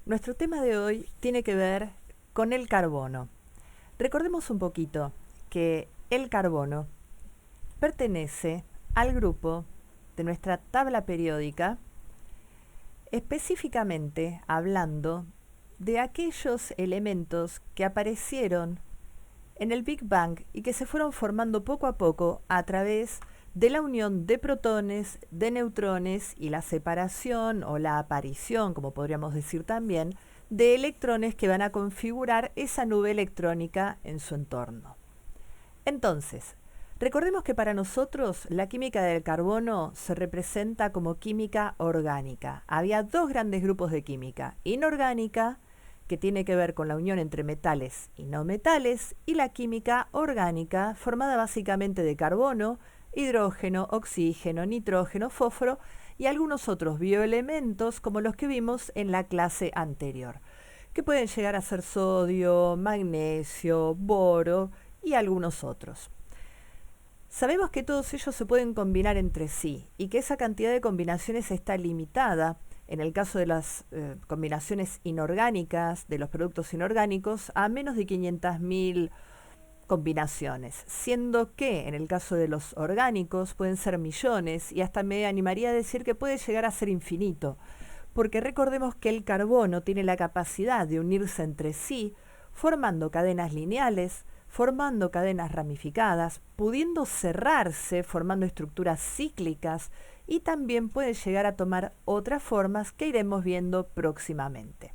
Nuestro tema de hoy tiene que ver con el carbono. Recordemos un poquito que el carbono pertenece al grupo de nuestra tabla periódica, específicamente hablando de aquellos elementos que aparecieron en el Big Bang y que se fueron formando poco a poco a través de la unión de protones, de neutrones y la separación o la aparición, como podríamos decir también, de electrones que van a configurar esa nube electrónica en su entorno. Entonces, recordemos que para nosotros la química del carbono se representa como química orgánica. Había dos grandes grupos de química: inorgánica, que tiene que ver con la unión entre metales y no metales, y la química orgánica, formada básicamente de carbono, hidrógeno, oxígeno, nitrógeno, fósforo y algunos otros bioelementos como los que vimos en la clase anterior, que pueden llegar a ser sodio, magnesio, boro y algunos otros. Sabemos que todos ellos se pueden combinar entre sí y que esa cantidad de combinaciones está limitada, en el caso de las combinaciones inorgánicas, de los productos inorgánicos, a menos de 500.000 combinaciones, siendo que en el caso de los orgánicos pueden ser millones y hasta me animaría a decir que puede llegar a ser infinito, porque recordemos que el carbono tiene la capacidad de unirse entre sí, formando cadenas lineales, formando cadenas ramificadas, pudiendo cerrarse, formando estructuras cíclicas, y también puede llegar a tomar otras formas que iremos viendo próximamente.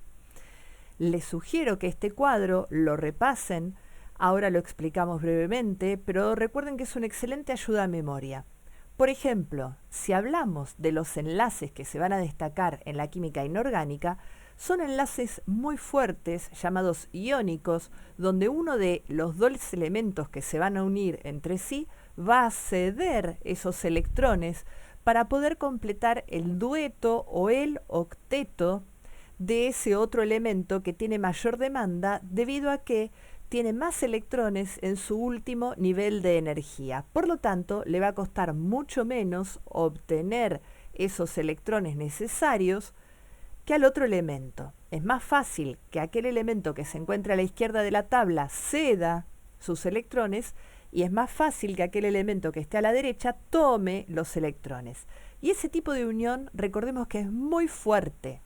Les sugiero que este cuadro lo repasen, ahora lo explicamos brevemente, pero recuerden que es una excelente ayuda a memoria. Por ejemplo, si hablamos de los enlaces que se van a destacar en la química inorgánica, son enlaces muy fuertes, llamados iónicos, donde uno de los dos elementos que se van a unir entre sí va a ceder esos electrones para poder completar el dueto o el octeto de ese otro elemento que tiene mayor demanda debido a que tiene más electrones en su último nivel de energía. Por lo tanto, le va a costar mucho menos obtener esos electrones necesarios que al otro elemento. Es más fácil que aquel elemento que se encuentra a la izquierda de la tabla ceda sus electrones y es más fácil que aquel elemento que esté a la derecha tome los electrones. Y ese tipo de unión, recordemos que es muy fuerte.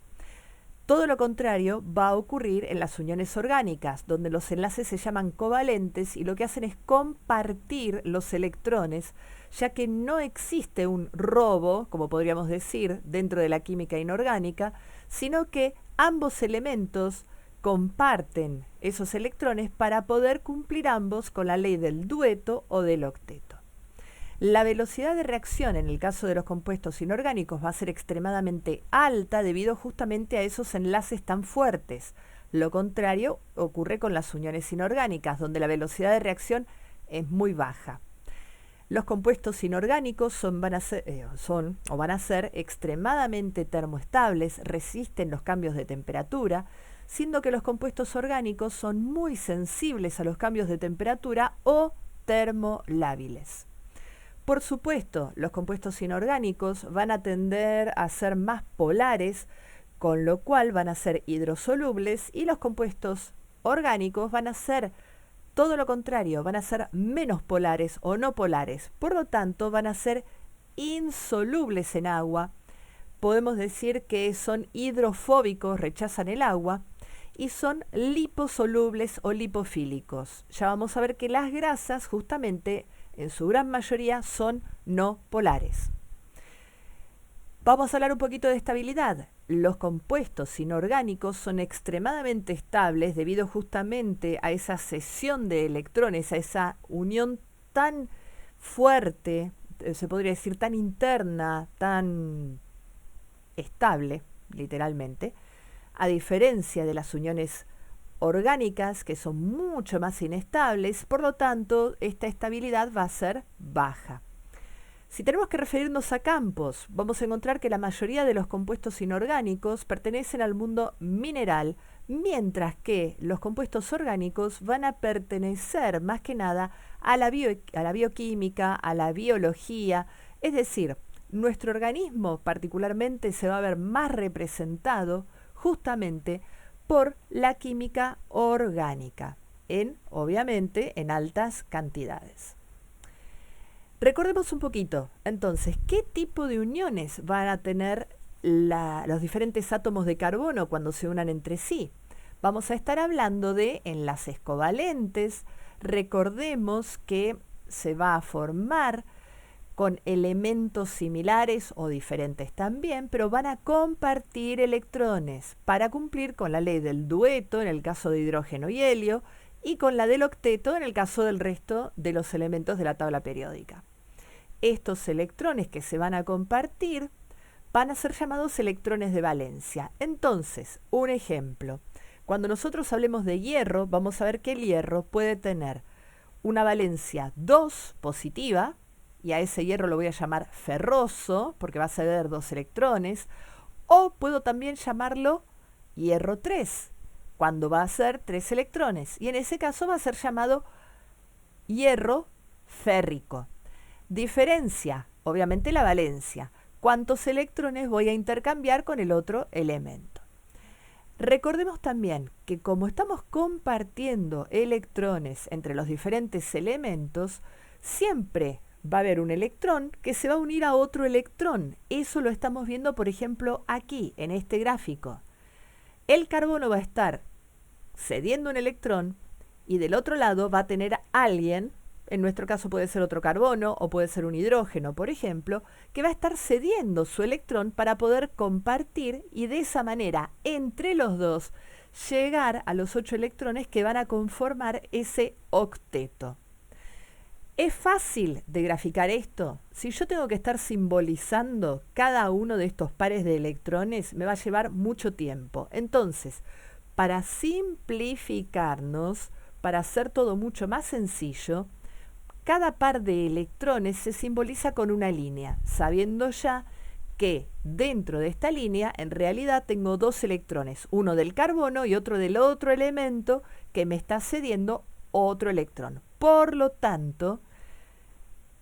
Todo lo contrario va a ocurrir en las uniones orgánicas, donde los enlaces se llaman covalentes y lo que hacen es compartir los electrones, ya que no existe un robo, como podríamos decir, dentro de la química inorgánica, sino que ambos elementos comparten esos electrones para poder cumplir ambos con la ley del dueto o del octeto. La velocidad de reacción en el caso de los compuestos inorgánicos va a ser extremadamente alta debido justamente a esos enlaces tan fuertes. Lo contrario ocurre con las uniones inorgánicas, donde la velocidad de reacción es muy baja. Los compuestos inorgánicos van a ser extremadamente termoestables, resisten los cambios de temperatura, siendo que los compuestos orgánicos son muy sensibles a los cambios de temperatura o termolábiles. Por supuesto, los compuestos inorgánicos van a tender a ser más polares, con lo cual van a ser hidrosolubles, y los compuestos orgánicos van a ser todo lo contrario, van a ser menos polares o no polares. Por lo tanto, van a ser insolubles en agua. Podemos decir que son hidrofóbicos, rechazan el agua, y son liposolubles o lipofílicos. Ya vamos a ver que las grasas, justamente, en su gran mayoría, son no polares. Vamos a hablar un poquito de estabilidad. Los compuestos inorgánicos son extremadamente estables debido justamente a esa cesión de electrones, a esa unión tan fuerte, se podría decir tan interna, tan estable, literalmente, a diferencia de las uniones orgánicas, que son mucho más inestables. Por lo tanto, esta estabilidad va a ser baja. Si tenemos que referirnos a campos, vamos a encontrar que la mayoría de los compuestos inorgánicos pertenecen al mundo mineral, mientras que los compuestos orgánicos van a pertenecer más que nada a la bioquímica, a la biología. Es decir, nuestro organismo particularmente se va a ver más representado justamente por la química orgánica, obviamente en altas cantidades. Recordemos un poquito, entonces, ¿qué tipo de uniones van a tener los diferentes átomos de carbono cuando se unan entre sí? Vamos a estar hablando de enlaces covalentes. Recordemos que se va a formar con elementos similares o diferentes también, pero van a compartir electrones para cumplir con la ley del dueto en el caso de hidrógeno y helio y con la del octeto en el caso del resto de los elementos de la tabla periódica. Estos electrones que se van a compartir van a ser llamados electrones de valencia. Entonces, un ejemplo, cuando nosotros hablemos de hierro, vamos a ver que el hierro puede tener una valencia 2 positiva, y a ese hierro lo voy a llamar ferroso, porque va a ceder 2 electrones, o puedo también llamarlo hierro 3, cuando va a ser 3 electrones, y en ese caso va a ser llamado hierro férrico. Diferencia, obviamente la valencia, cuántos electrones voy a intercambiar con el otro elemento. Recordemos también que como estamos compartiendo electrones entre los diferentes elementos, siempre va a haber un electrón que se va a unir a otro electrón. Eso lo estamos viendo, por ejemplo, aquí, en este gráfico. El carbono va a estar cediendo un electrón y del otro lado va a tener alguien, en nuestro caso puede ser otro carbono o puede ser un hidrógeno, por ejemplo, que va a estar cediendo su electrón para poder compartir y de esa manera, entre los dos, llegar a los 8 electrones que van a conformar ese octeto. ¿Es fácil de graficar esto? Si yo tengo que estar simbolizando cada uno de estos pares de electrones, me va a llevar mucho tiempo. Entonces, para simplificarnos, para hacer todo mucho más sencillo, cada par de electrones se simboliza con una línea, sabiendo ya que dentro de esta línea en realidad tengo 2 electrones, uno del carbono y otro del otro elemento que me está cediendo otro electrón. Por lo tanto,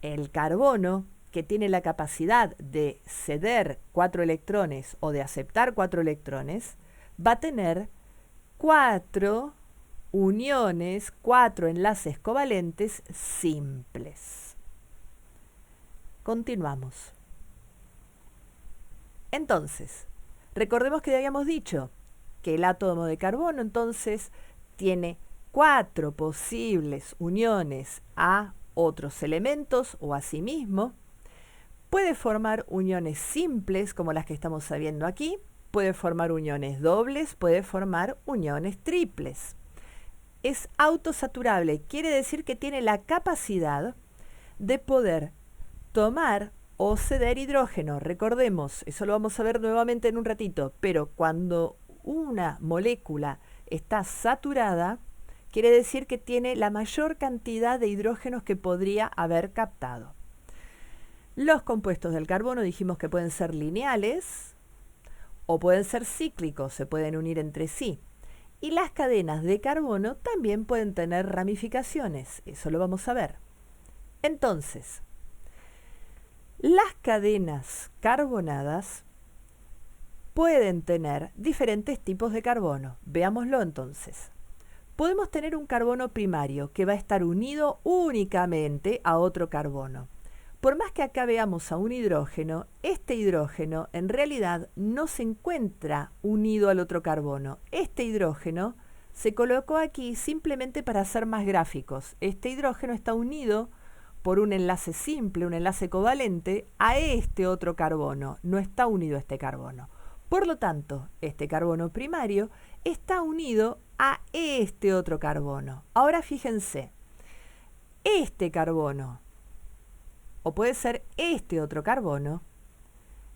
el carbono, que tiene la capacidad de ceder 4 electrones o de aceptar 4 electrones, va a tener 4 uniones, 4 enlaces covalentes simples. Continuamos. Entonces, recordemos que habíamos dicho que el átomo de carbono entonces tiene 4 posibles uniones a otros elementos o a sí mismo. Puede formar uniones simples como las que estamos viendo aquí, puede formar uniones dobles, puede formar uniones triples. Es autosaturable, quiere decir que tiene la capacidad de poder tomar o ceder hidrógeno. Recordemos, eso lo vamos a ver nuevamente en un ratito, pero cuando una molécula está saturada, quiere decir que tiene la mayor cantidad de hidrógenos que podría haber captado. Los compuestos del carbono dijimos que pueden ser lineales o pueden ser cíclicos, se pueden unir entre sí. Y las cadenas de carbono también pueden tener ramificaciones, eso lo vamos a ver. Entonces, las cadenas carbonadas pueden tener diferentes tipos de carbono. Veámoslo entonces. Podemos tener un carbono primario que va a estar unido únicamente a otro carbono. Por más que acá veamos a un hidrógeno, este hidrógeno en realidad no se encuentra unido al otro carbono. Este hidrógeno se colocó aquí simplemente para ser más gráficos. Este hidrógeno está unido por un enlace simple, un enlace covalente, a este otro carbono. No está unido a este carbono. Por lo tanto, este carbono primario está unido a este otro carbono. Ahora fíjense, este carbono, o puede ser este otro carbono,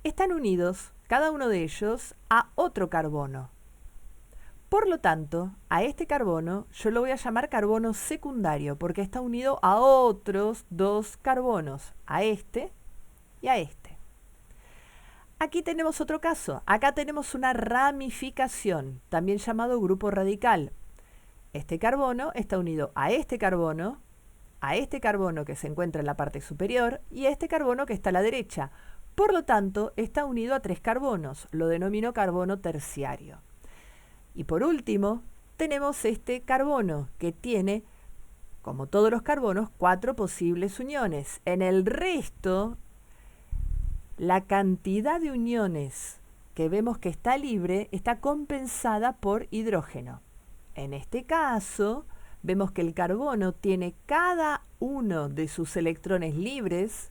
están unidos, cada uno de ellos, a otro carbono. Por lo tanto, a este carbono yo lo voy a llamar carbono secundario, porque está unido a otros 2 carbonos, a este y a este. Aquí tenemos otro caso. Acá tenemos una ramificación, también llamado grupo radical. Este carbono está unido a este carbono que se encuentra en la parte superior y a este carbono que está a la derecha. Por lo tanto, está unido a 3 carbonos. Lo denomino carbono terciario. Y por último, tenemos este carbono que tiene, como todos los carbonos, 4 posibles uniones. En el resto, la cantidad de uniones que vemos que está libre está compensada por hidrógeno. En este caso, vemos que el carbono tiene cada uno de sus electrones libres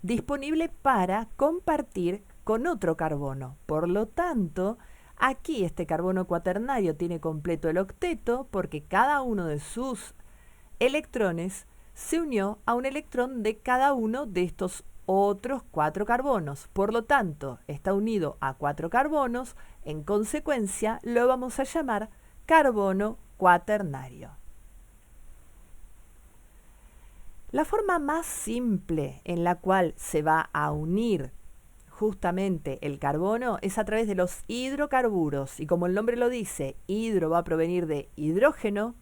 disponible para compartir con otro carbono. Por lo tanto, aquí este carbono cuaternario tiene completo el octeto porque cada uno de sus electrones se unió a un electrón de cada uno de estos otros 4 carbonos. Por lo tanto, está unido a 4 carbonos. En consecuencia, lo vamos a llamar carbono cuaternario. La forma más simple en la cual se va a unir justamente el carbono es a través de los hidrocarburos. Y como el nombre lo dice, hidro va a provenir de hidrógeno,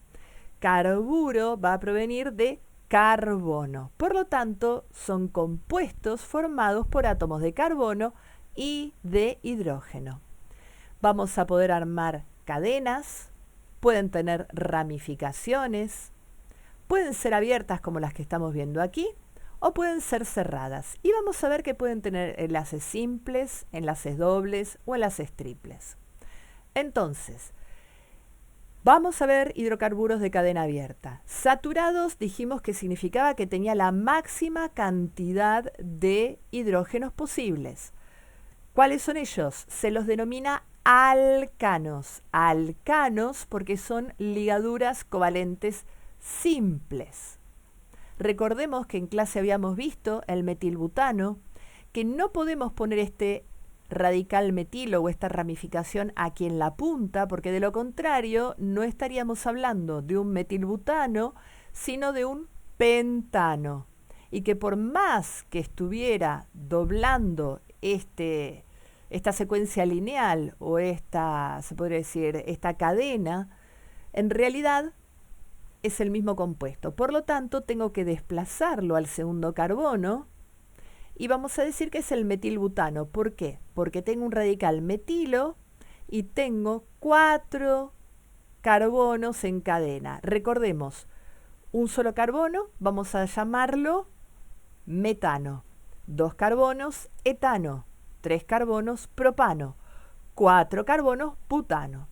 carburo va a provenir de carbono. Por lo tanto, son compuestos formados por átomos de carbono y de hidrógeno. Vamos a poder armar cadenas, pueden tener ramificaciones, pueden ser abiertas como las que estamos viendo aquí, o pueden ser cerradas. Y vamos a ver que pueden tener enlaces simples, enlaces dobles o enlaces triples. Entonces, vamos a ver hidrocarburos de cadena abierta. Saturados dijimos que significaba que tenía la máxima cantidad de hidrógenos posibles. ¿Cuáles son ellos? Se los denomina alcanos. Alcanos porque son ligaduras covalentes simples. Recordemos que en clase habíamos visto el metilbutano, que no podemos poner este radical metilo o esta ramificación aquí en la punta, porque de lo contrario no estaríamos hablando de un metilbutano, sino de un pentano. Y que por más que estuviera doblando esta secuencia lineal o se podría decir, esta cadena, en realidad es el mismo compuesto. Por lo tanto, tengo que desplazarlo al segundo carbono y vamos a decir que es el metilbutano. ¿Por qué? Porque tengo un radical metilo y tengo 4 carbonos en cadena. Recordemos, un solo carbono, vamos a llamarlo metano. 2 carbonos, etano. 3 carbonos, propano. 4 carbonos, butano.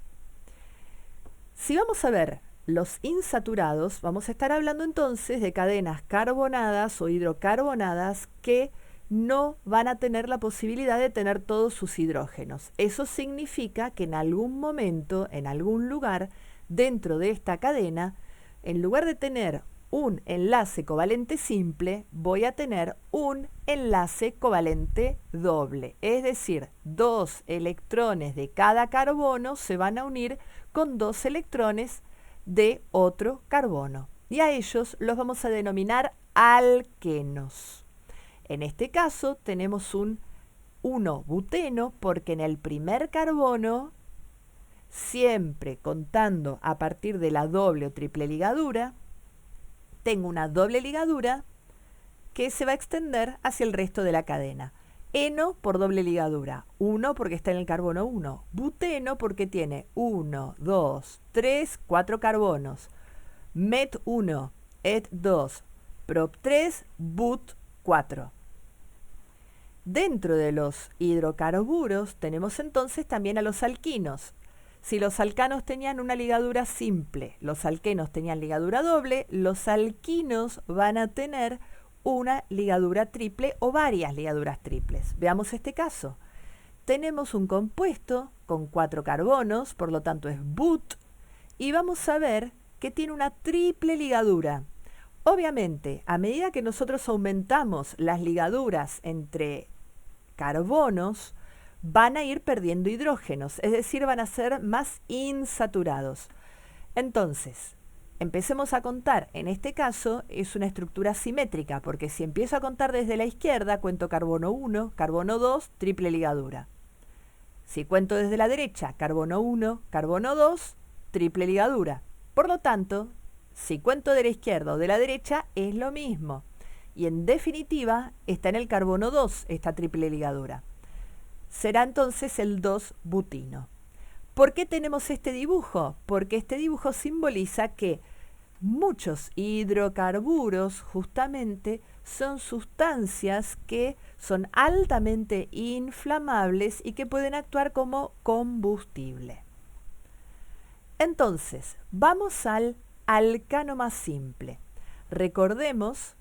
Si vamos a ver los insaturados, vamos a estar hablando entonces de cadenas carbonadas o hidrocarbonadas que no van a tener la posibilidad de tener todos sus hidrógenos. Eso significa que en algún momento, en algún lugar, dentro de esta cadena, en lugar de tener un enlace covalente simple, voy a tener un enlace covalente doble. Es decir, 2 electrones de cada carbono se van a unir con 2 electrones de otro carbono. Y a ellos los vamos a denominar alquenos. En este caso tenemos un 1-buteno porque en el primer carbono, siempre contando a partir de la doble o triple ligadura, tengo una doble ligadura que se va a extender hacia el resto de la cadena. Eno por doble ligadura, 1 porque está en el carbono 1, buteno porque tiene 1, 2, 3, 4 carbonos, met 1, et 2, prop 3, but 4. Dentro de los hidrocarburos tenemos entonces también a los alquinos. Si los alcanos tenían una ligadura simple, los alquenos tenían ligadura doble, los alquinos van a tener una ligadura triple o varias ligaduras triples. Veamos este caso. Tenemos un compuesto con 4 carbonos, por lo tanto es but, y vamos a ver que tiene una triple ligadura. Obviamente, a medida que nosotros aumentamos las ligaduras entre carbonos, van a ir perdiendo hidrógenos, es decir, van a ser más insaturados. Entonces, empecemos a contar. En este caso es una estructura simétrica, porque si empiezo a contar desde la izquierda, cuento carbono 1, carbono 2, triple ligadura. Si cuento desde la derecha, carbono 1, carbono 2, triple ligadura. Por lo tanto, si cuento de la izquierda o de la derecha, es lo mismo. Y en definitiva, está en el carbono 2, esta triple ligadura. Será entonces el 2-butino. ¿Por qué tenemos este dibujo? Porque este dibujo simboliza que muchos hidrocarburos justamente son sustancias que son altamente inflamables y que pueden actuar como combustible. Entonces, vamos al alcano más simple. Recordemos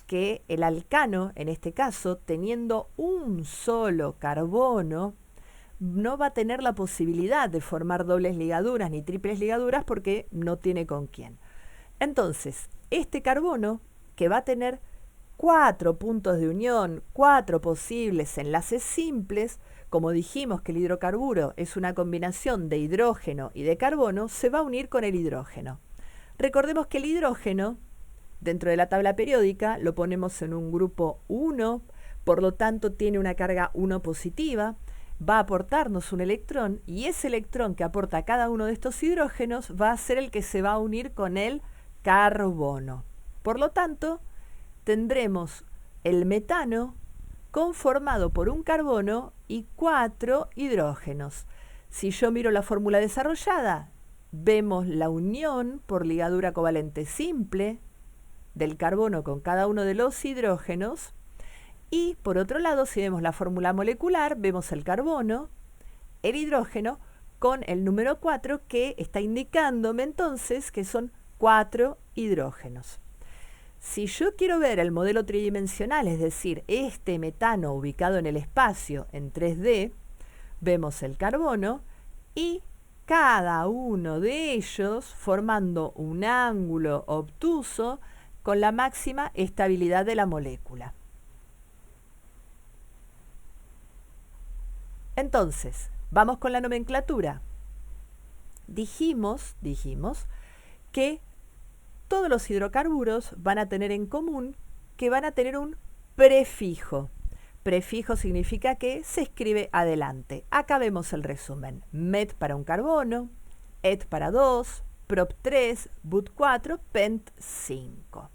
que el alcano, en este caso, teniendo un solo carbono, no va a tener la posibilidad de formar dobles ligaduras ni triples ligaduras porque no tiene con quién. Entonces, este carbono, que va a tener 4 puntos de unión, 4 posibles enlaces simples, como dijimos que el hidrocarburo es una combinación de hidrógeno y de carbono, se va a unir con el hidrógeno. Recordemos que el hidrógeno, dentro de la tabla periódica, lo ponemos en un grupo 1, por lo tanto tiene una carga 1 positiva, va a aportarnos un electrón y ese electrón que aporta cada uno de estos hidrógenos va a ser el que se va a unir con el carbono. Por lo tanto, tendremos el metano conformado por un carbono y 4 hidrógenos. Si yo miro la fórmula desarrollada, vemos la unión por ligadura covalente simple del carbono con cada uno de los hidrógenos. Y por otro lado, si vemos la fórmula molecular, vemos el carbono, el hidrógeno, con el número 4 que está indicándome entonces que son 4 hidrógenos. Si yo quiero ver el modelo tridimensional, es decir, este metano ubicado en el espacio en 3D, vemos el carbono y cada uno de ellos formando un ángulo obtuso con la máxima estabilidad de la molécula. Entonces, vamos con la nomenclatura. Dijimos que todos los hidrocarburos van a tener en común que van a tener un prefijo. Prefijo significa que se escribe adelante. Acá vemos el resumen. Met para un carbono, et para 2, prop 3, but 4, pent 5.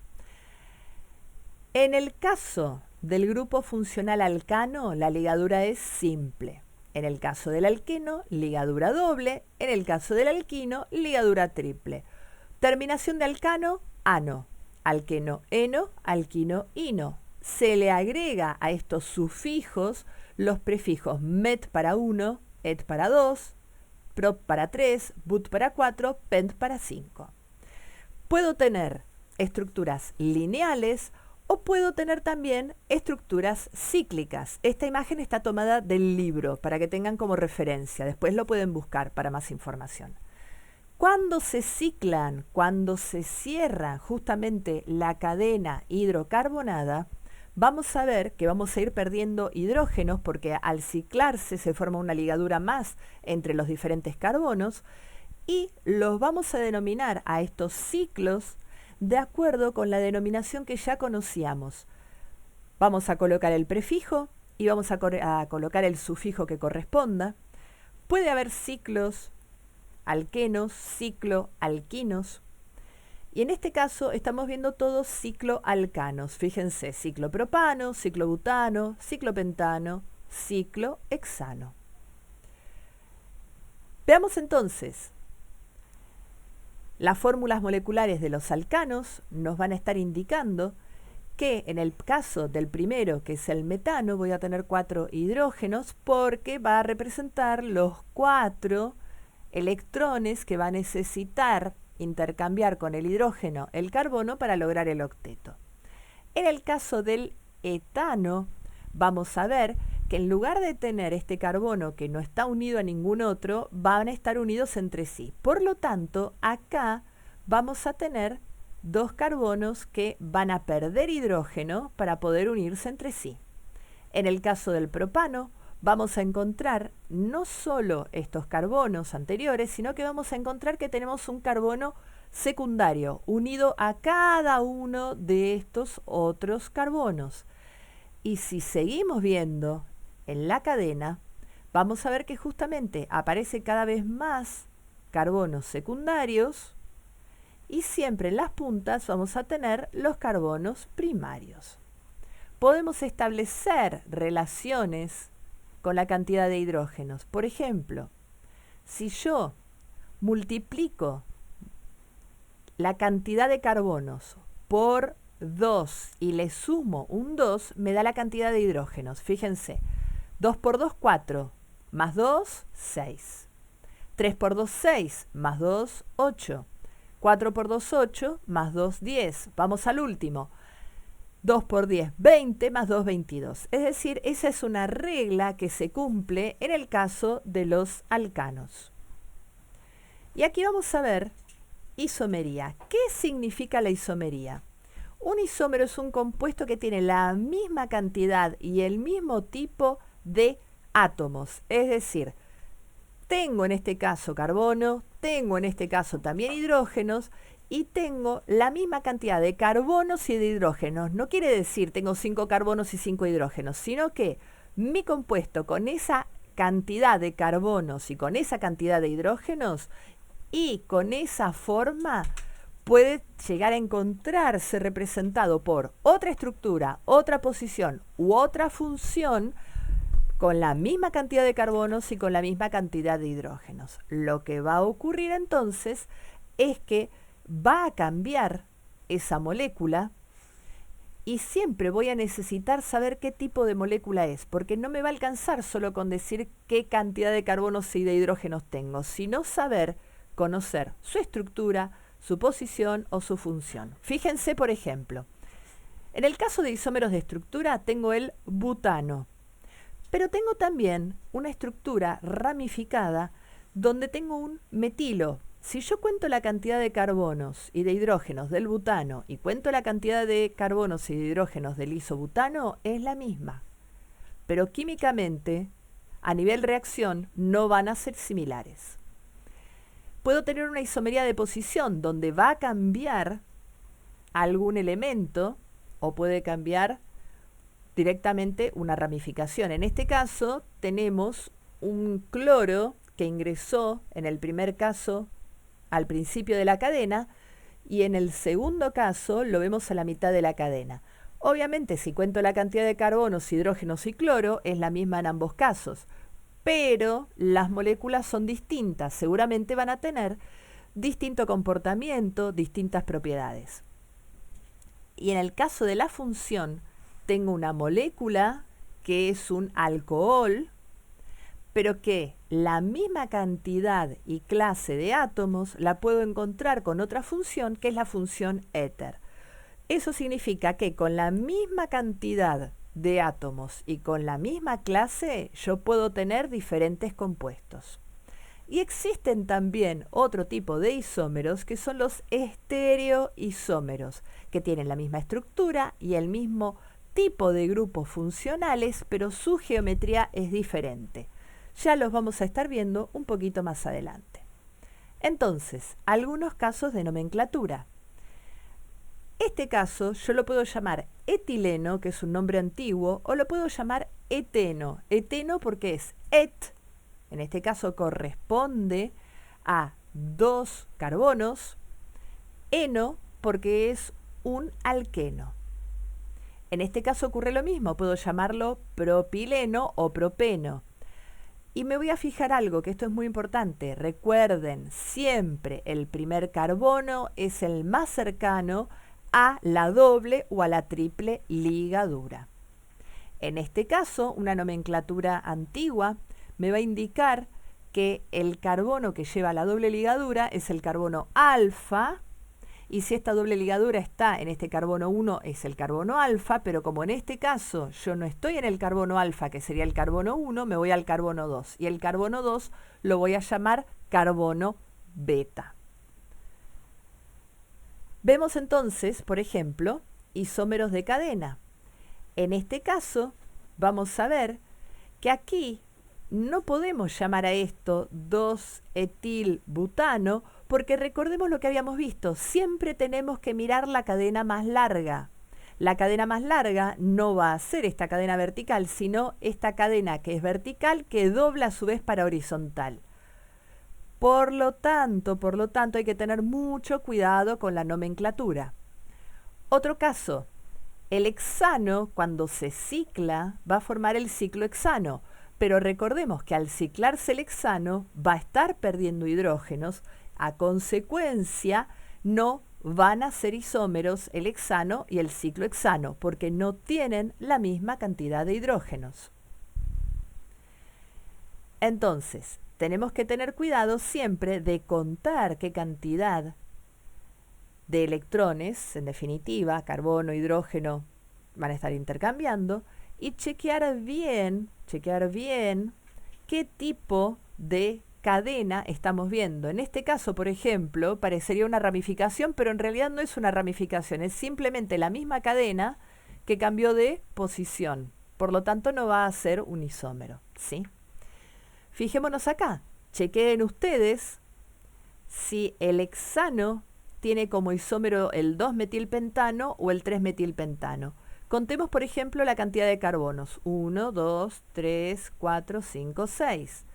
En el caso del grupo funcional alcano, la ligadura es simple. En el caso del alqueno, ligadura doble. En el caso del alquino, ligadura triple. Terminación de alcano, ano. Alqueno, eno. Alquino, ino. Se le agrega a estos sufijos los prefijos met para 1, et para 2, prop para 3, but para 4, pent para 5. Puedo tener estructuras lineales o puedo tener también estructuras cíclicas. Esta imagen está tomada del libro para que tengan como referencia. Después lo pueden buscar para más información. Cuando se ciclan, cuando se cierra justamente la cadena hidrocarbonada, vamos a ver que vamos a ir perdiendo hidrógenos porque al ciclarse se forma una ligadura más entre los diferentes carbonos y los vamos a denominar a estos ciclos de acuerdo con la denominación que ya conocíamos. Vamos a colocar el prefijo y vamos a colocar el sufijo que corresponda. Puede haber ciclos alquenos, cicloalquinos. Y en este caso estamos viendo todos cicloalcanos. Fíjense, ciclopropano, ciclobutano, ciclopentano, ciclohexano. Veamos entonces. Las fórmulas moleculares de los alcanos nos van a estar indicando que en el caso del primero, que es el metano, voy a tener 4 hidrógenos porque va a representar los 4 electrones que va a necesitar intercambiar con el hidrógeno el carbono para lograr el octeto. En el caso del etano, vamos a ver que en lugar de tener este carbono que no está unido a ningún otro, van a estar unidos entre sí. Por lo tanto, acá vamos a tener 2 carbonos que van a perder hidrógeno para poder unirse entre sí. En el caso del propano, vamos a encontrar no solo estos carbonos anteriores, sino que vamos a encontrar que tenemos un carbono secundario unido a cada uno de estos otros carbonos. Y si seguimos viendo en la cadena, vamos a ver que justamente aparece cada vez más carbonos secundarios y siempre en las puntas vamos a tener los carbonos primarios. Podemos establecer relaciones con la cantidad de hidrógenos. Por ejemplo, Si yo multiplico la cantidad de carbonos por 2 y le sumo un 2, me da la cantidad de hidrógenos. Fíjense, 2 por 2, 4, más 2, 6. 3 por 2, 6, más 2, 8. 4 por 2, 8, más 2, 10. Vamos al último. 2 por 10, 20, más 2, 22. Es decir, esa es una regla que se cumple en el caso de los alcanos. Y aquí vamos a ver isomería. ¿Qué significa la isomería? Un isómero es un compuesto que tiene la misma cantidad y el mismo tipo de átomos. Es decir, tengo en este caso carbono, tengo en este caso también hidrógenos y tengo la misma cantidad de carbonos y de hidrógenos. No quiere decir tengo 5 carbonos y 5 hidrógenos, sino que mi compuesto con esa cantidad de carbonos y con esa cantidad de hidrógenos y con esa forma puede llegar a encontrarse representado por otra estructura, otra posición u otra función con la misma cantidad de carbonos y con la misma cantidad de hidrógenos. Lo que va a ocurrir entonces es que va a cambiar esa molécula y siempre voy a necesitar saber qué tipo de molécula es, porque no me va a alcanzar solo con decir qué cantidad de carbonos y de hidrógenos tengo, sino saber, conocer su estructura, su posición o su función. Fíjense, por ejemplo, en el caso de isómeros de estructura tengo el butano, pero tengo también una estructura ramificada donde tengo un metilo. Si yo cuento la cantidad de carbonos y de hidrógenos del butano y cuento la cantidad de carbonos y de hidrógenos del isobutano, es la misma. Pero químicamente, a nivel reacción, no van a ser similares. Puedo tener una isomería de posición donde va a cambiar algún elemento o puede cambiar directamente una ramificación. En este caso tenemos un cloro que ingresó en el primer caso al principio de la cadena y en el segundo caso lo vemos a la mitad de la cadena. Obviamente si cuento la cantidad de carbonos, hidrógenos y cloro es la misma en ambos casos, pero las moléculas son distintas, seguramente van a tener distinto comportamiento, distintas propiedades. Y en el caso de la función tengo una molécula que es un alcohol, pero que la misma cantidad y clase de átomos la puedo encontrar con otra función que es la función éter. Eso significa que con la misma cantidad de átomos y con la misma clase yo puedo tener diferentes compuestos. Y existen también otro tipo de isómeros que son los estereoisómeros, que tienen la misma estructura y el mismo tipo de grupos funcionales, pero su geometría es diferente. Ya los vamos a estar viendo un poquito más adelante. Entonces, algunos casos de nomenclatura. Este caso yo lo puedo llamar etileno, que es un nombre antiguo, o lo puedo llamar eteno. Eteno porque es et, en este caso corresponde a 2 carbonos, eno porque es un alqueno. En este caso ocurre lo mismo, puedo llamarlo propileno o propeno. Y me voy a fijar algo, que esto es muy importante. Recuerden, siempre el primer carbono es el más cercano a la doble o a la triple ligadura. En este caso, una nomenclatura antigua me va a indicar que el carbono que lleva la doble ligadura es el carbono alfa, y si esta doble ligadura está en este carbono 1 es el carbono alfa, pero como en este caso yo no estoy en el carbono alfa, que sería el carbono 1, me voy al carbono 2. Y el carbono 2 lo voy a llamar carbono beta. Vemos entonces, por ejemplo, isómeros de cadena. En este caso vamos a ver que aquí no podemos llamar a esto 2-etilbutano porque recordemos lo que habíamos visto, siempre tenemos que mirar la cadena más larga. La cadena más larga no va a ser esta cadena vertical, sino esta cadena que es vertical que dobla a su vez para horizontal. Por lo tanto, hay que tener mucho cuidado con la nomenclatura. Otro caso, el hexano cuando se cicla va a formar el ciclo hexano, pero recordemos que al ciclarse el hexano va a estar perdiendo hidrógenos, a consecuencia no van a ser isómeros el hexano y el ciclohexano, porque no tienen la misma cantidad de hidrógenos. Entonces, tenemos que tener cuidado siempre de contar qué cantidad de electrones, en definitiva, carbono, hidrógeno, van a estar intercambiando, y chequear bien qué tipo de cadena estamos viendo. En este caso, por ejemplo, parecería una ramificación, pero en realidad no es una ramificación, es simplemente la misma cadena que cambió de posición. Por lo tanto, no va a ser un isómero, ¿sí? Fijémonos acá, chequeen ustedes si el hexano tiene como isómero el 2-metilpentano o el 3-metilpentano. Contemos, por ejemplo, la cantidad de carbonos. 1, 2, 3, 4, 5, 6.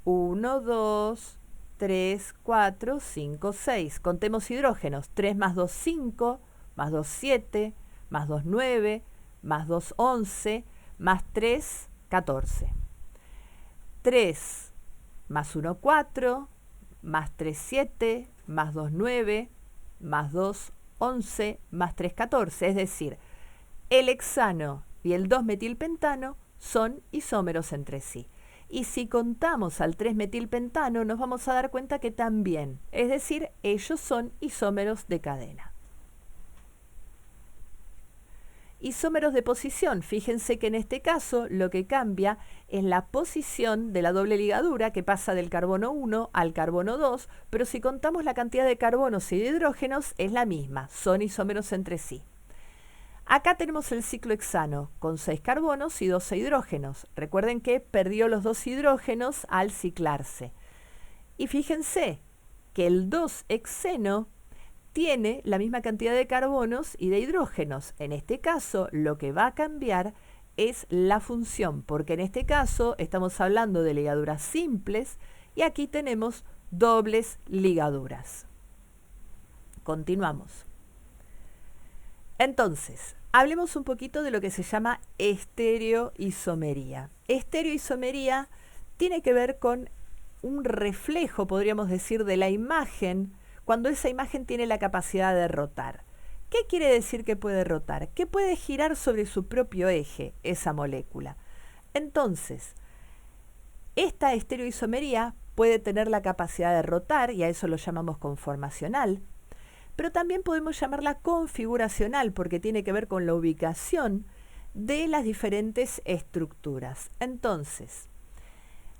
1, 2, 3, 4, 5, 6. Contemos hidrógenos. 3 más 2, 5, más 2, 7, más 2, 9, más 2, 11, más 3, 14. 3 más 1, 4, más 3, 7, más 2, 9, más 2, 11, más 3, 14. Es decir, el hexano y el 2-metilpentano son isómeros entre sí. Y si contamos al 3-metilpentano, nos vamos a dar cuenta que también, es decir, ellos son isómeros de cadena. Isómeros de posición, fíjense que en este caso lo que cambia es la posición de la doble ligadura, que pasa del carbono 1 al carbono 2, pero si contamos la cantidad de carbonos y de hidrógenos es la misma, son isómeros entre sí. Acá tenemos el ciclohexano con 6 carbonos y 12 hidrógenos. Recuerden que perdió los 2 hidrógenos al ciclarse. Y fíjense que el 2-hexeno tiene la misma cantidad de carbonos y de hidrógenos. En este caso, lo que va a cambiar es la función, porque en este caso estamos hablando de ligaduras simples y aquí tenemos dobles ligaduras. Continuamos. Entonces, hablemos un poquito de lo que se llama estereoisomería. Estereoisomería tiene que ver con un reflejo, podríamos decir, de la imagen cuando esa imagen tiene la capacidad de rotar. ¿Qué quiere decir que puede rotar? Que puede girar sobre su propio eje esa molécula. Entonces, esta estereoisomería puede tener la capacidad de rotar, y a eso lo llamamos conformacional, pero también podemos llamarla configuracional porque tiene que ver con la ubicación de las diferentes estructuras. Entonces,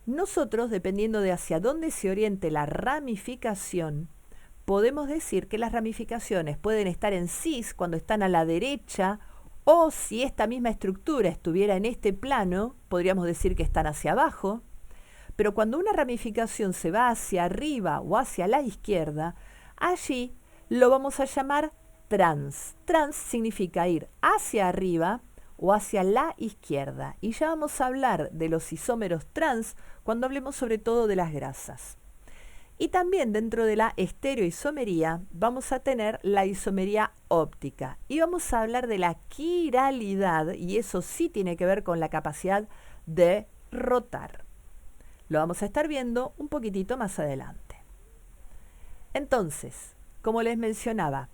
nosotros, dependiendo de hacia dónde se oriente la ramificación, podemos decir que las ramificaciones pueden estar en cis cuando están a la derecha, o si esta misma estructura estuviera en este plano, podríamos decir que están hacia abajo, pero cuando una ramificación se va hacia arriba o hacia la izquierda, allí lo vamos a llamar trans. Trans significa ir hacia arriba o hacia la izquierda. Y ya vamos a hablar de los isómeros trans cuando hablemos sobre todo de las grasas. Y también dentro de la estereoisomería vamos a tener la isomería óptica. Y vamos a hablar de la quiralidad, y eso sí tiene que ver con la capacidad de rotar. Lo vamos a estar viendo un poquitito más adelante. Entonces, como les mencionaba,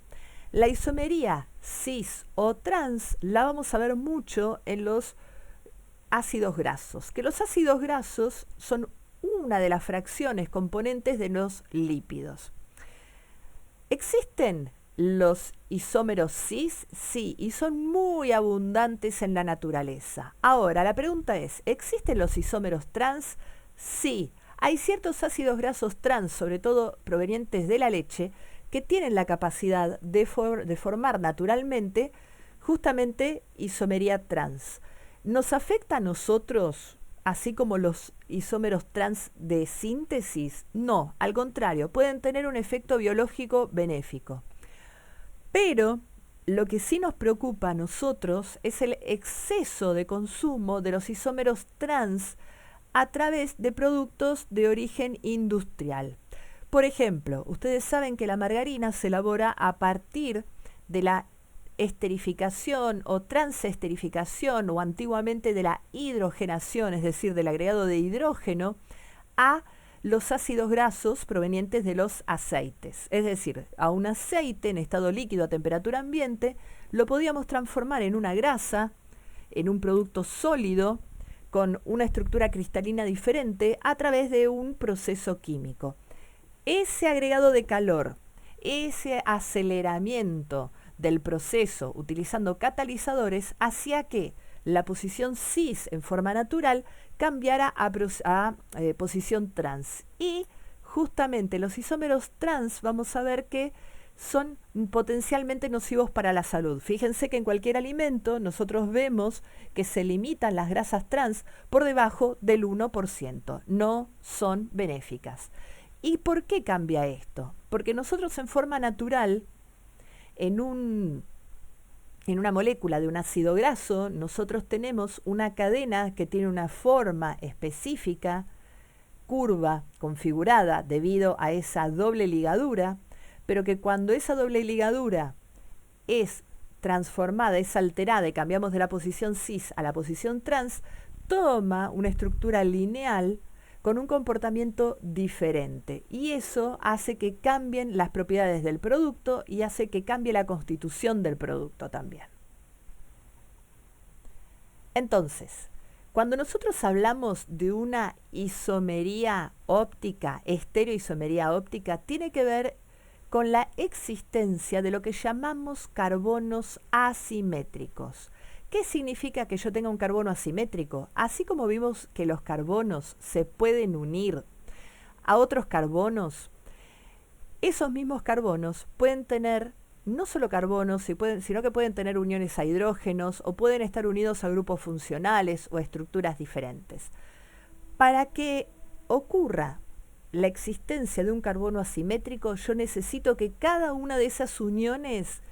la isomería cis o trans la vamos a ver mucho en los ácidos grasos, que los ácidos grasos son una de las fracciones componentes de los lípidos. ¿Existen los isómeros cis? Sí, y son muy abundantes en la naturaleza. Ahora, la pregunta es, ¿existen los isómeros trans? Sí, hay ciertos ácidos grasos trans, sobre todo provenientes de la leche, que tienen la capacidad de formar naturalmente justamente isomería trans. ¿Nos afecta a nosotros, así como los isómeros trans de síntesis? No, al contrario, pueden tener un efecto biológico benéfico. Pero lo que sí nos preocupa a nosotros es el exceso de consumo de los isómeros trans a través de productos de origen industrial. Por ejemplo, ustedes saben que la margarina se elabora a partir de la esterificación o transesterificación o antiguamente de la hidrogenación, es decir, del agregado de hidrógeno a los ácidos grasos provenientes de los aceites. Es decir, a un aceite en estado líquido a temperatura ambiente lo podíamos transformar en una grasa, en un producto sólido con una estructura cristalina diferente a través de un proceso químico. Ese agregado de calor, ese aceleramiento del proceso utilizando catalizadores hacía que la posición cis en forma natural cambiara a posición trans. Y justamente los isómeros trans vamos a ver que son potencialmente nocivos para la salud. Fíjense que en cualquier alimento nosotros vemos que se limitan las grasas trans por debajo del 1%. No son benéficas. ¿Y por qué cambia esto? Porque nosotros en forma natural, en una molécula de un ácido graso, nosotros tenemos una cadena que tiene una forma específica, curva, configurada debido a esa doble ligadura, pero que cuando esa doble ligadura es transformada, es alterada y cambiamos de la posición cis a la posición trans, toma una estructura lineal con un comportamiento diferente. Y eso hace que cambien las propiedades del producto y hace que cambie la constitución del producto también. Entonces, cuando nosotros hablamos de una isomería óptica, estereoisomería óptica, tiene que ver con la existencia de lo que llamamos carbonos asimétricos. ¿Qué significa que yo tenga un carbono asimétrico? Así como vimos que los carbonos se pueden unir a otros carbonos, esos mismos carbonos pueden tener no solo carbonos, sino que pueden tener uniones a hidrógenos o pueden estar unidos a grupos funcionales o estructuras diferentes. Para que ocurra la existencia de un carbono asimétrico, yo necesito que cada una de esas uniones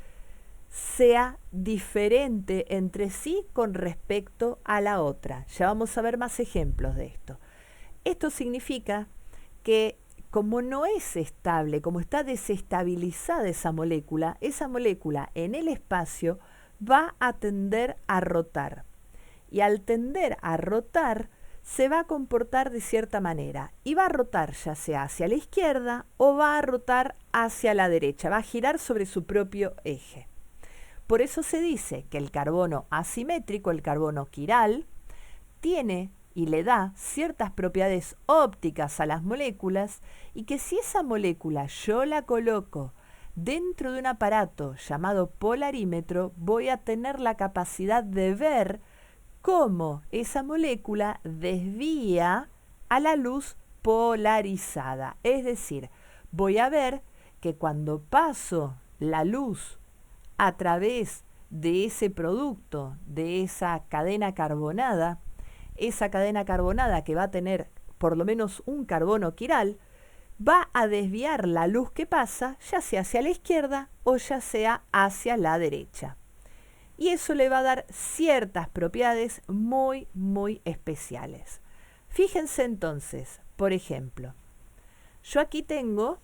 sea diferente entre sí con respecto a la otra. Ya vamos a ver más ejemplos de esto. Esto significa que como no es estable, como está desestabilizada esa molécula en el espacio va a tender a rotar. Y al tender a rotar, se va a comportar de cierta manera y va a rotar ya sea hacia la izquierda o va a rotar hacia la derecha, va a girar sobre su propio eje. Por eso se dice que el carbono asimétrico, el carbono quiral, tiene y le da ciertas propiedades ópticas a las moléculas y que si esa molécula yo la coloco dentro de un aparato llamado polarímetro, voy a tener la capacidad de ver cómo esa molécula desvía a la luz polarizada. Es decir, voy a ver que cuando paso la luz a través de ese producto, de esa cadena carbonada que va a tener por lo menos un carbono quiral, va a desviar la luz que pasa, ya sea hacia la izquierda o ya sea hacia la derecha. Y eso le va a dar ciertas propiedades muy, muy especiales. Fíjense entonces, por ejemplo, yo aquí tengo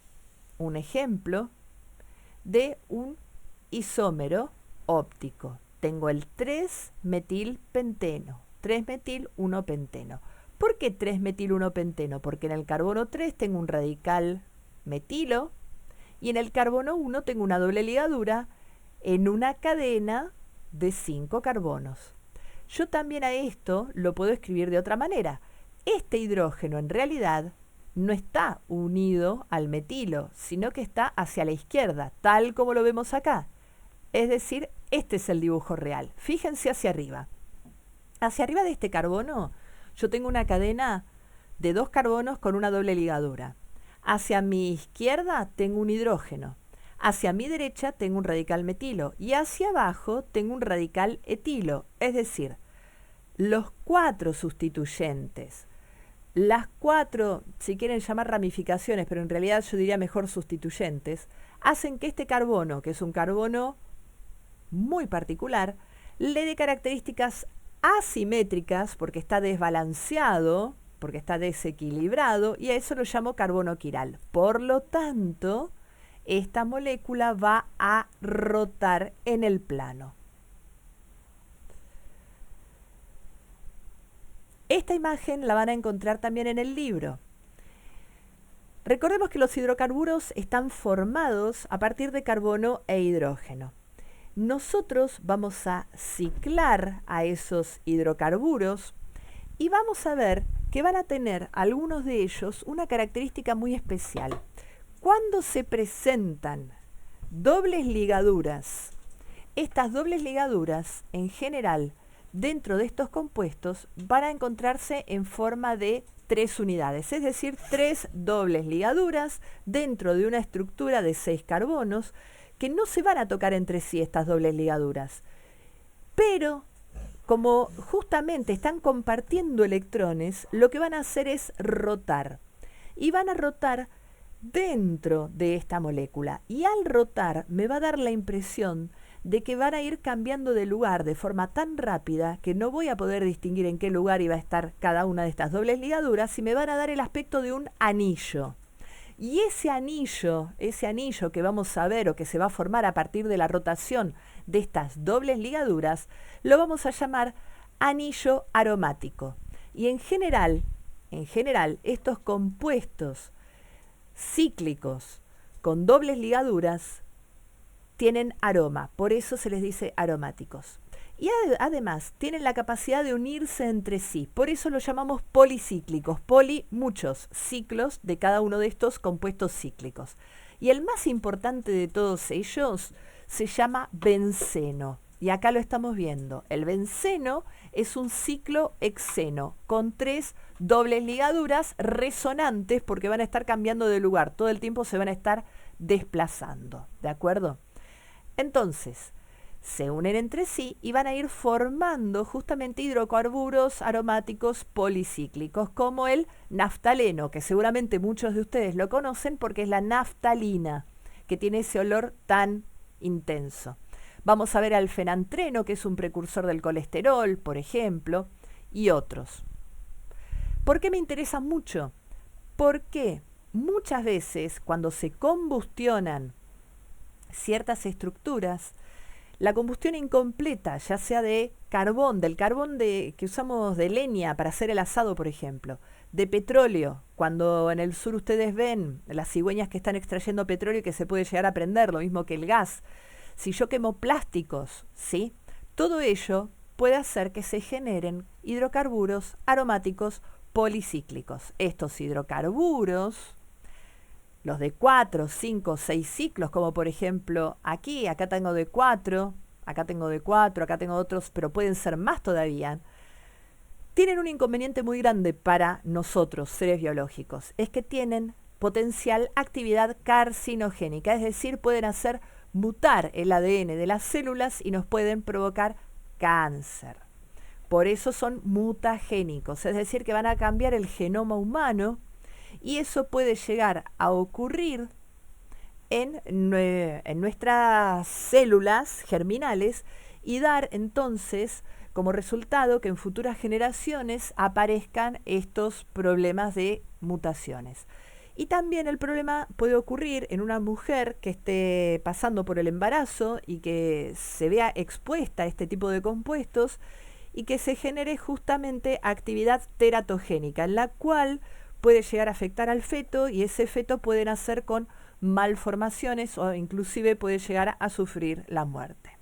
un ejemplo de un isómero óptico. Tengo el 3-metilpenteno, 3-metil-1-penteno. ¿Por qué 3-metil-1-penteno? Porque en el carbono 3 tengo un radical metilo y en el carbono 1 tengo una doble ligadura en una cadena de 5 carbonos. Yo también a esto lo puedo escribir de otra manera. Este hidrógeno en realidad no está unido al metilo, sino que está hacia la izquierda, tal como lo vemos acá. Es decir, este es el dibujo real. Fíjense hacia arriba. Hacia arriba de este carbono yo tengo una cadena de 2 carbonos con una doble ligadura. Hacia mi izquierda tengo un hidrógeno. Hacia mi derecha tengo un radical metilo y hacia abajo tengo un radical etilo. Es decir, los 4 sustituyentes, las 4, si quieren llamar ramificaciones, pero en realidad yo diría mejor sustituyentes, hacen que este carbono, que es un carbono muy particular, le dé características asimétricas porque está desbalanceado, porque está desequilibrado, y a eso lo llamo carbono quiral. Por lo tanto, esta molécula va a rotar en el plano. Esta imagen la van a encontrar también en el libro. Recordemos que los hidrocarburos están formados a partir de carbono e hidrógeno. Nosotros vamos a ciclar a esos hidrocarburos y vamos a ver que van a tener algunos de ellos una característica muy especial. Cuando se presentan dobles ligaduras, estas dobles ligaduras en general dentro de estos compuestos van a encontrarse en forma de 3 unidades, es decir, 3 dobles ligaduras dentro de una estructura de 6 carbonos que no se van a tocar entre sí estas dobles ligaduras. Pero como justamente están compartiendo electrones, lo que van a hacer es rotar. Y van a rotar dentro de esta molécula. Y al rotar me va a dar la impresión de que van a ir cambiando de lugar de forma tan rápida que no voy a poder distinguir en qué lugar iba a estar cada una de estas dobles ligaduras y me van a dar el aspecto de un anillo. Y ese anillo que vamos a ver o que se va a formar a partir de la rotación de estas dobles ligaduras, lo vamos a llamar anillo aromático. Y en general, estos compuestos cíclicos con dobles ligaduras tienen aroma, por eso se les dice aromáticos. Y además tienen la capacidad de unirse entre sí, por eso los llamamos policíclicos. Poli, muchos ciclos de cada uno de estos compuestos cíclicos. Y el más importante de todos ellos se llama benceno. Y acá lo estamos viendo. El benceno es un ciclo hexeno con 3 dobles ligaduras resonantes porque van a estar cambiando de lugar. Todo el tiempo se van a estar desplazando. ¿De acuerdo? Entonces, se unen entre sí y van a ir formando justamente hidrocarburos aromáticos policíclicos, como el naftaleno, que seguramente muchos de ustedes lo conocen porque es la naftalina, que tiene ese olor tan intenso. Vamos a ver al fenantreno, que es un precursor del colesterol, por ejemplo, y otros. ¿Por qué me interesa mucho? Porque muchas veces cuando se combustionan ciertas estructuras, la combustión incompleta, ya sea de carbón, del carbón que usamos de leña para hacer el asado, por ejemplo, de petróleo, cuando en el sur ustedes ven las cigüeñas que están extrayendo petróleo y que se puede llegar a prender, lo mismo que el gas. Si yo quemo plásticos, ¿sí? Todo ello puede hacer que se generen hidrocarburos aromáticos policíclicos. Estos hidrocarburos, los de 4, 5, 6 ciclos, como por ejemplo acá tengo de 4, acá tengo de 4, acá tengo otros, pero pueden ser más todavía, tienen un inconveniente muy grande para nosotros, seres biológicos, es que tienen potencial actividad carcinogénica, es decir, pueden hacer mutar el ADN de las células y nos pueden provocar cáncer. Por eso son mutagénicos, es decir, que van a cambiar el genoma humano. Y eso puede llegar a ocurrir en nuestras células germinales y dar entonces como resultado que en futuras generaciones aparezcan estos problemas de mutaciones. Y también el problema puede ocurrir en una mujer que esté pasando por el embarazo y que se vea expuesta a este tipo de compuestos y que se genere justamente actividad teratogénica, en la cual puede llegar a afectar al feto y ese feto puede nacer con malformaciones o inclusive puede llegar a sufrir la muerte.